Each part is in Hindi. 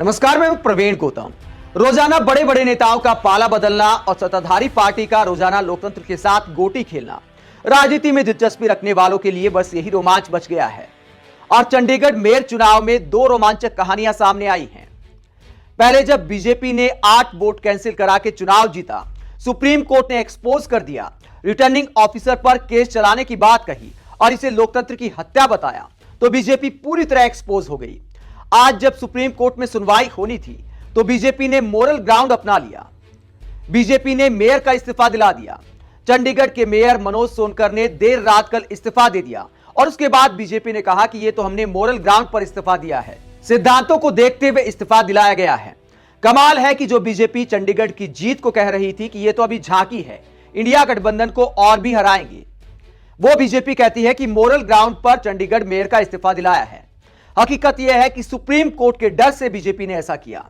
नमस्कार, मैं प्रवीण गौतम। रोजाना बड़े बड़े नेताओं का पाला बदलना और सत्ताधारी पार्टी का रोजाना लोकतंत्र के साथ गोटी खेलना राजनीति में दिलचस्पी रखने वालों के लिए बस यही रोमांच बच गया है। और चंडीगढ़ मेयर चुनाव में दो रोमांचक कहानियां सामने आई हैं। पहले जब बीजेपी ने 8 वोट कैंसिल करा के चुनाव जीता, सुप्रीम कोर्ट ने एक्सपोज कर दिया, रिटर्निंग ऑफिसर पर केस चलाने की बात कही और इसे लोकतंत्र की हत्या बताया, तो बीजेपी पूरी तरह एक्सपोज हो गई। आज जब सुप्रीम कोर्ट में सुनवाई होनी थी तो बीजेपी ने मोरल ग्राउंड अपना लिया। बीजेपी ने मेयर का इस्तीफा दिला दिया। चंडीगढ़ के मेयर मनोज सोनकर ने देर रात कल इस्तीफा दे दिया और उसके बाद बीजेपी ने कहा कि यह तो हमने मोरल ग्राउंड पर इस्तीफा दिया है, सिद्धांतों को देखते हुए इस्तीफा दिलाया गया है। कमाल है कि जो बीजेपी चंडीगढ़ की जीत को कह रही थी कि यह तो अभी झांकी है, इंडिया गठबंधन को और भी हराएंगे, वो बीजेपी कहती है कि मोरल ग्राउंड पर चंडीगढ़ मेयर का इस्तीफा दिलाया है। हकीकत यह है कि सुप्रीम कोर्ट के डर से बीजेपी ने ऐसा किया।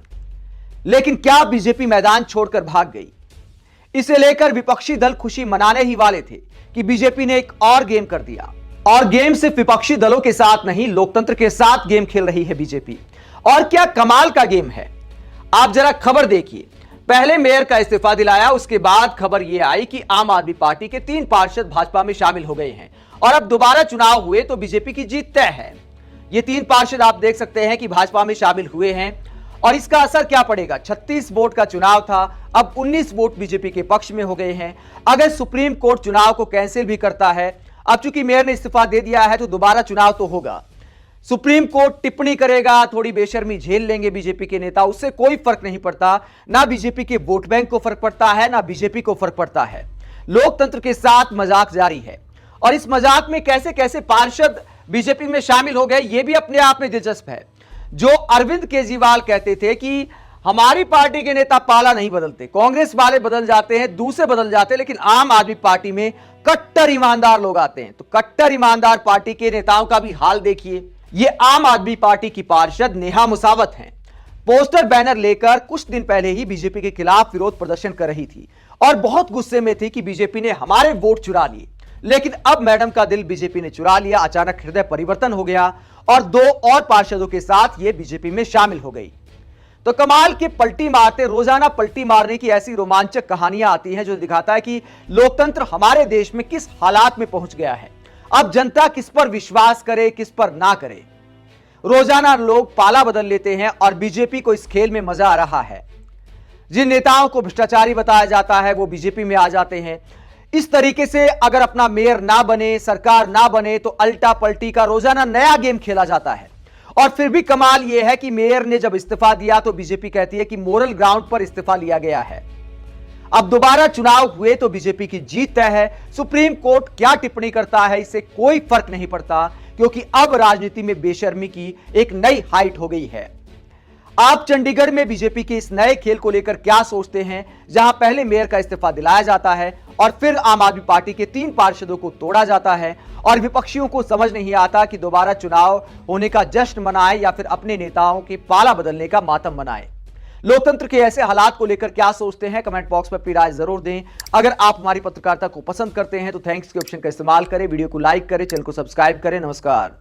लेकिन क्या बीजेपी मैदान छोड़कर भाग गई? इसे लेकर विपक्षी दल खुशी मनाने ही वाले थे कि बीजेपी ने एक और गेम कर दिया। और गेम सिर्फ विपक्षी दलों के साथ नहीं, लोकतंत्र के साथ गेम खेल रही है बीजेपी। और क्या कमाल का गेम है, आप जरा खबर देखिए। पहले मेयर का इस्तीफा दिलाया, उसके बाद खबर यह आई कि आम आदमी पार्टी के 3 पार्षद भाजपा में शामिल हो गए हैं और अब दोबारा चुनाव हुए तो बीजेपी की जीत तय है। ये 3 पार्षद आप देख सकते हैं कि भाजपा में शामिल हुए हैं और इसका असर क्या पड़ेगा। 36 वोट का चुनाव था, अब 19 वोट बीजेपी के पक्ष में हो गए हैं। अगर सुप्रीम कोर्ट चुनाव को कैंसिल भी करता है, अब चूंकि मेयर ने इस्तीफा दे दिया है तो दोबारा चुनाव तो होगा। सुप्रीम कोर्ट टिप्पणी करेगा, थोड़ी बेशर्मी झेल लेंगे बीजेपी के नेता, उससे कोई फर्क नहीं पड़ता। ना बीजेपी के वोट बैंक को फर्क पड़ता है, ना बीजेपी को फर्क पड़ता है। लोकतंत्र के साथ मजाक जारी है और इस मजाक में कैसे कैसे पार्षद बीजेपी में शामिल हो गए, यह भी अपने आप में दिलचस्प है। जो अरविंद केजरीवाल कहते थे कि हमारी पार्टी के नेता पाला नहीं बदलते, कांग्रेस वाले बदल जाते हैं, दूसरे बदल जाते हैं, लेकिन आम आदमी पार्टी में कट्टर ईमानदार लोग आते हैं। तो कट्टर ईमानदार पार्टी के नेताओं का भी हाल देखिए। ये आम आदमी पार्टी की पार्षद नेहा मुसावत हैं। पोस्टर बैनर लेकर कुछ दिन पहले ही बीजेपी के खिलाफ विरोध प्रदर्शन कर रही थी और बहुत गुस्से में थी कि बीजेपी ने हमारे वोट चुरा लिए। लेकिन अब मैडम का दिल बीजेपी ने चुरा लिया, अचानक हृदय परिवर्तन हो गया और 2 और पार्षदों के साथ ये बीजेपी में शामिल हो गई। तो कमाल के पलटी मारते, रोजाना पलटी मारने की ऐसी रोमांचक कहानियां आती हैं जो दिखाता है कि लोकतंत्र हमारे देश में किस हालात में पहुंच गया है। अब जनता किस पर विश्वास करे, किस पर ना करे। रोजाना लोग पाला बदल लेते हैं और बीजेपी को इस खेल में मजा आ रहा है। जिन नेताओं को भ्रष्टाचारी बताया जाता है वो बीजेपी में आ जाते हैं। इस तरीके से अगर अपना मेयर ना बने, सरकार ना बने, तो अल्टा पलटी का रोजाना नया गेम खेला जाता है। और फिर भी कमाल यह है कि मेयर ने जब इस्तीफा दिया तो बीजेपी कहती है कि मोरल ग्राउंड पर इस्तीफा लिया गया है। अब दोबारा चुनाव हुए तो बीजेपी की जीत तय है। सुप्रीम कोर्ट क्या टिप्पणी करता है इससे कोई फर्क नहीं पड़ता, क्योंकि अब राजनीति में बेशर्मी की एक नई हाइट हो गई है। आप चंडीगढ़ में बीजेपी के इस नए खेल को लेकर क्या सोचते हैं, जहां पहले मेयर का इस्तीफा दिलाया जाता है और फिर आम आदमी पार्टी के 3 पार्षदों को तोड़ा जाता है और विपक्षियों को समझ नहीं आता कि दोबारा चुनाव होने का जश्न मनाएं या फिर अपने नेताओं के पाला बदलने का मातम मनाएं। लोकतंत्र के ऐसे हालात को लेकर क्या सोचते हैं, कमेंट बॉक्स में अपनी राय जरूर दें। अगर आप हमारी पत्रकारिता को पसंद करते हैं तो थैंक्स के ऑप्शन का इस्तेमाल करें, वीडियो को लाइक करें, चैनल को सब्सक्राइब करें। नमस्कार।